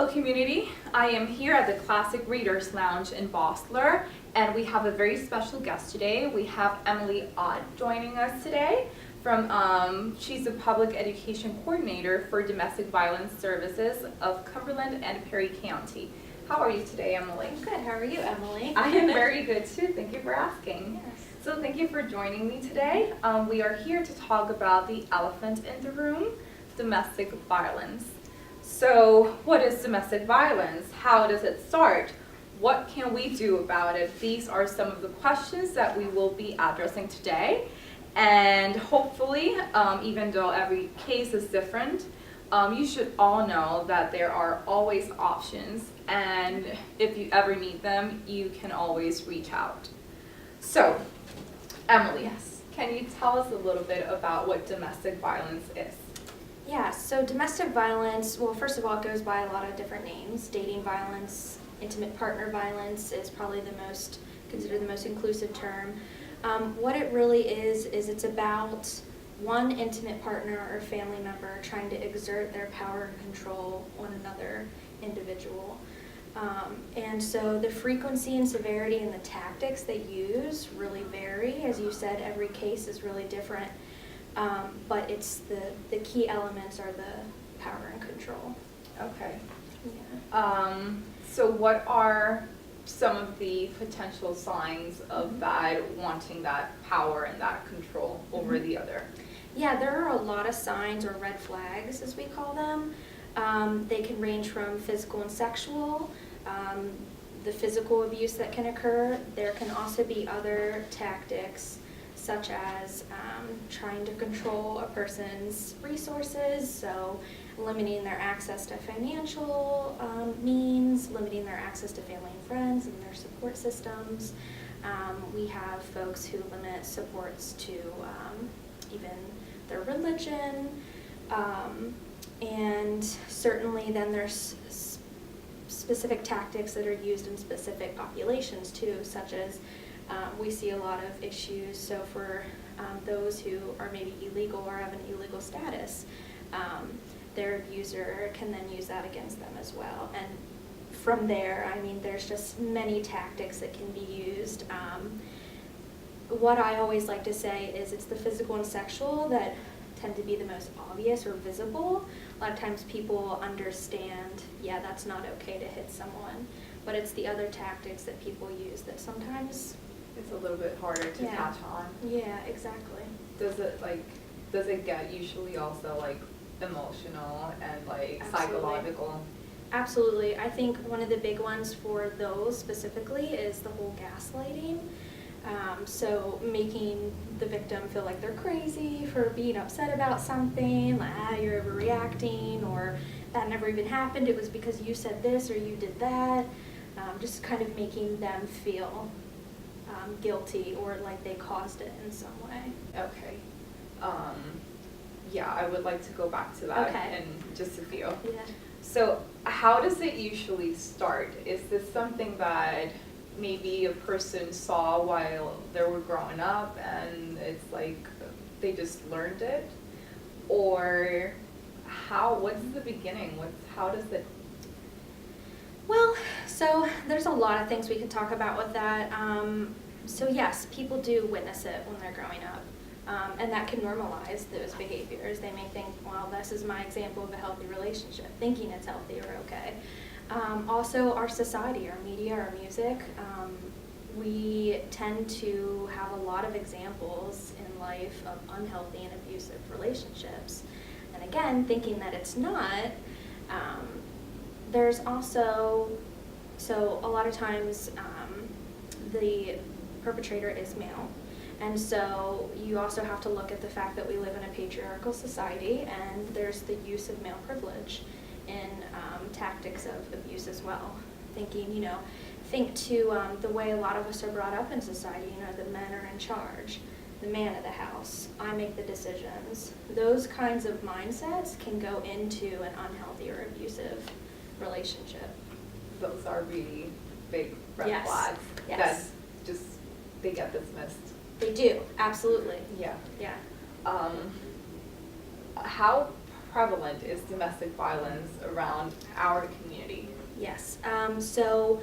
Hello community, I am here at the Classic Readers Lounge in Bosler, and we have a very special guest today. We have Emily Ott joining us today she's the Public Education Coordinator for Domestic Violence Services of Cumberland and Perry County. How are you today, Emily? I'm good, how are you, Emily? I am very good too, thank you for asking. Yes. So thank you for joining me today. We are here to talk about the elephant in the room, domestic violence. So what is domestic violence? How does it start? What can we do about it? These are some of the questions that we will be addressing today. And hopefully, even though every case is different, you should all know that there are always options. And if you ever need them, you can always reach out. So, Emily, Yes. can you tell us a little bit about what domestic violence is? Yeah, so domestic violence, well, first of all, it goes by a lot of different names. Dating violence, intimate partner violence is probably considered the most inclusive term. What it really is it's about one intimate partner or family member trying to exert their power and control on another individual. And so the frequency and severity and the tactics they use really vary. As you said, every case is really different. But it's the key elements are the power and control. Okay. Yeah. So what are some of the potential signs of that wanting that power and that control over the other? Yeah, there are a lot of signs or red flags, as we call them. They can range from physical and sexual, the physical abuse that can occur. There can also be other tactics, such as trying to control a person's resources, so limiting their access to financial means, limiting their access to family and friends and their support systems. We have folks who limit supports to even their religion, and certainly then there's specific tactics that are used in specific populations too, such as we see a lot of issues. So for those who are maybe illegal or have an illegal status, their abuser can then use that against them as well. And from there, I mean, there's just many tactics that can be used. What I always like to say is it's the physical and sexual that tend to be the most obvious or visible. A lot of times people understand, yeah, that's not okay to hit someone, but it's the other tactics that people use that sometimes It's a little bit harder to catch on. Yeah, exactly. Does it get usually also like emotional and like Absolutely. psychological? Absolutely. I think one of the big ones for those specifically is the whole gaslighting. So making the victim feel like they're crazy for being upset about something, like, you're overreacting, or that never even happened, it was because you said this or you did that. Just kind of making them feel guilty or like they caused it in some way. Okay. Yeah, I would like to go back to that Okay. in just a few. Yeah. So how does it usually start? Is this something that maybe a person saw while they were growing up and it's like they just learned it? Or what's the beginning? How does it? Well, so there's a lot of things we could talk about with that. So yes, people do witness it when they're growing up. And that can normalize those behaviors. They may think, well, this is my example of a healthy relationship, thinking it's healthy or okay. Also, our society, our media, our music, we tend to have a lot of examples in life of unhealthy and abusive relationships. And again, thinking that it's not, there's also, so a lot of times the perpetrator is male. And so you also have to look at the fact that we live in a patriarchal society, and there's the use of male privilege in tactics of abuse as well. Think to the way a lot of us are brought up in society, the men are in charge, the man of the house, I make the decisions. Those kinds of mindsets can go into an unhealthy or abusive relationship. Those are really big red Yes. flags. Yes. That's just, they get dismissed. They do, absolutely. Yeah. Yeah. How prevalent is domestic violence around our community? Yes. So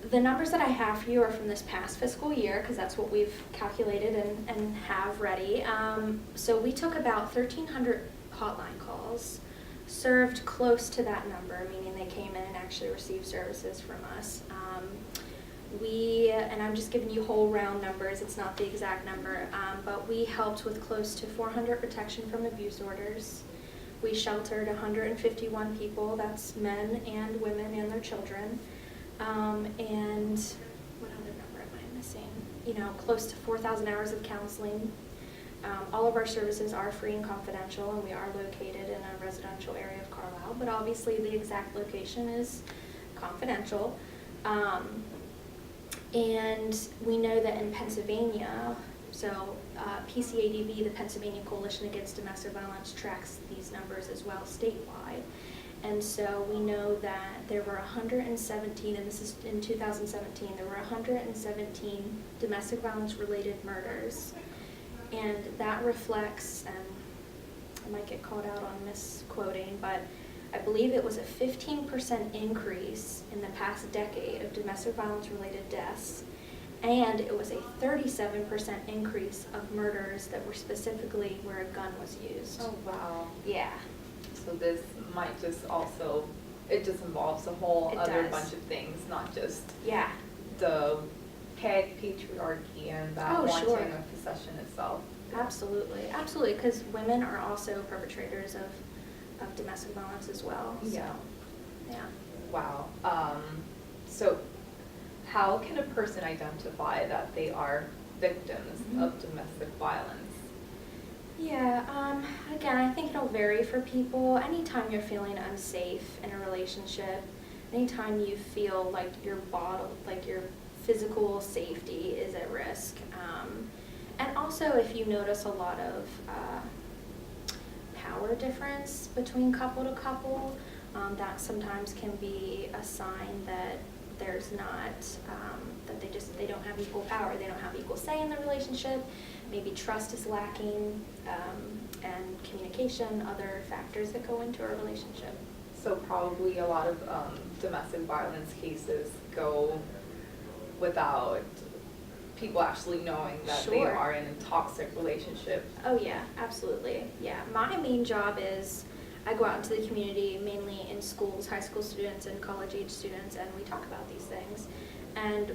the numbers that I have for you are from this past fiscal year, because that's what we've calculated and have ready. So we took about 1,300 hotline calls, served close to that number, meaning they came in and actually received services from us. And I'm just giving you whole round numbers, it's not the exact number, but we helped with close to 400 protection from abuse orders. We sheltered 151 people, that's men and women and their children. And what other number am I missing? Close to 4,000 hours of counseling. All of our services are free and confidential, and we are located in a residential area of Carlisle, but obviously the exact location is confidential. And we know that in Pennsylvania, so PCADV, the Pennsylvania Coalition Against Domestic Violence, tracks these numbers as well statewide. And so we know that there were 117, and this is in 2017, there were 117 domestic violence related murders. And that reflects, I might get called out on misquoting, but I believe it was a 15% increase in the past decade of domestic violence related deaths. And it was a 37% increase of murders that were specifically where a gun was used. Oh, wow. Yeah. So this might just also, it just involves a whole It other does. bunch of things, not just Yeah. the patriarchy and that Oh, wanting sure. of possession itself. Absolutely. Absolutely. Because women are also perpetrators of domestic violence as well. So, Yeah. yeah. Wow. So how can a person identify that they are victims of domestic violence? Yeah, again, I think it'll vary for people. Anytime you're feeling unsafe in a relationship, anytime you feel like your physical safety is at risk. And also if you notice a lot of power difference between couple to couple, that sometimes can be a sign that there's not, that they don't have equal power, they don't have equal say in the relationship, maybe trust is lacking, and communication, other factors that go into a relationship. So probably a lot of domestic violence cases go without people actually knowing that they Sure. are in a toxic relationship. Oh yeah, absolutely. Yeah, my main job is I go out into the community, mainly in schools, high school students and college age students, and we talk about these things. And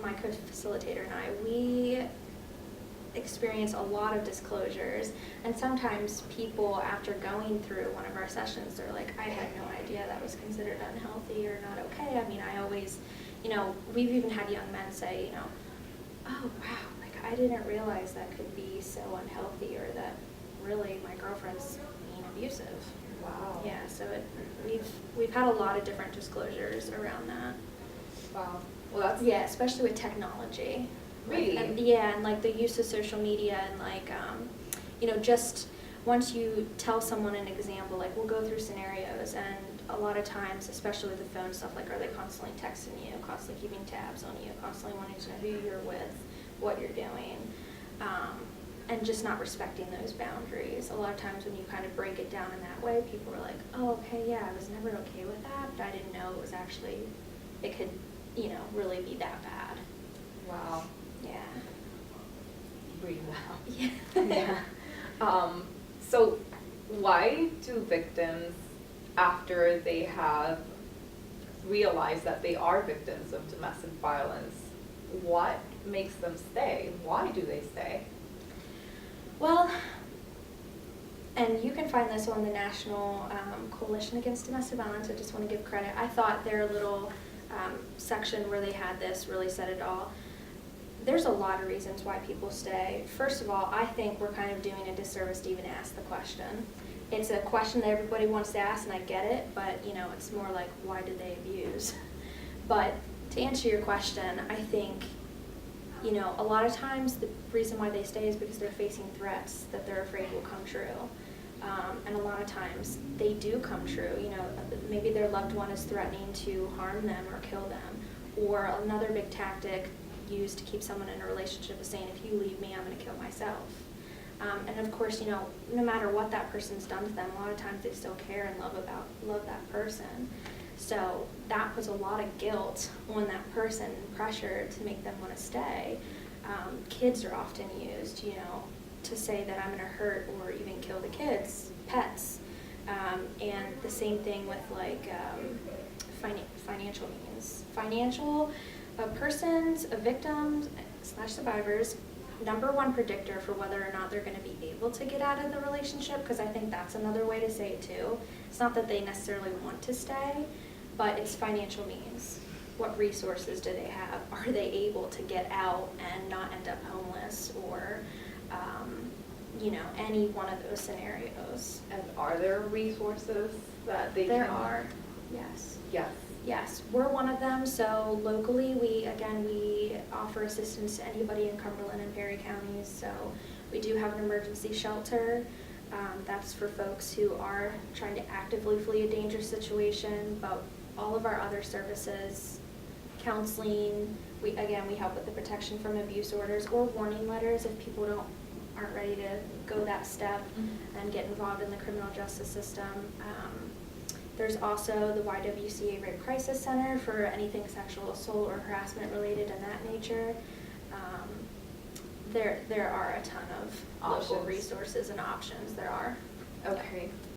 my co-facilitator and I, we experience a lot of disclosures, and sometimes people, after going through one of our sessions, they're like, I had no idea that was considered unhealthy or not okay. I mean, I always, we've even had young men say, oh wow, like I didn't realize that could be so unhealthy, or that really my girlfriend's being abusive. Wow. Yeah, so we've had a lot of different disclosures around that. Wow. Well, that's Yeah, especially with technology. Really? And like the use of social media and just once you tell someone an example, like we'll go through scenarios, and a lot of times, especially with the phone stuff, like are they constantly texting you, constantly keeping tabs on you, constantly wanting to know who you're with, what you're doing, and just not respecting those boundaries. A lot of times when you kind of break it down in that way, people are like, oh, okay, yeah, I was never okay with that, but I didn't know it could, really be that bad. wow. Yeah. Really wow. Yeah. Yeah. So why do victims, after they have realized that they are victims of domestic violence, what makes them stay? Why do they stay? Well, and you can find this on the National Coalition Against Domestic Violence. I just want to give credit. I thought their little section where they had this really said it all. There's a lot of reasons why people stay. First of all, I think we're kind of doing a disservice to even ask the question. It's a question that everybody wants to ask, and I get it, but it's more like, why did they abuse? But to answer your question, I think, a lot of times the reason why they stay is because they're facing threats that they're afraid will come true. And a lot of times they do come true. Maybe their loved one is threatening to harm them or kill them. Or another big tactic used to keep someone in a relationship is saying, if you leave me, I'm going to kill myself. And of course, you know, no matter what that person's done to them, a lot of times they still care and love that person. So that puts a lot of guilt on that person, pressure to make them want to stay. Kids are often used, you know, to say that I'm going to hurt or even kill the kids, pets. And the same thing with like financial means. Persons, victims / survivors, #1 predictor for whether or not they're going to be able to get out of the relationship, because I think that's another way to say it too. It's not that they necessarily want to stay, but it's financial means. What resources do they have? Are they able to get out and not end up homeless, or you know, any one of those scenarios? And are there resources that they There can? are, yes. Yes. Yes, we're one of them. So locally, we offer assistance to anybody in Cumberland and Perry counties. So we do have an emergency shelter. That's for folks who are trying to actively flee a dangerous situation. But all of our other services, counseling, we help with the protection from abuse orders or warning letters if people aren't ready to go that step and get involved in the criminal justice system. There's also the YWCA Rape Crisis Center for anything sexual assault or harassment related in that nature. There are a ton of local Options. resources and options. There are. Okay.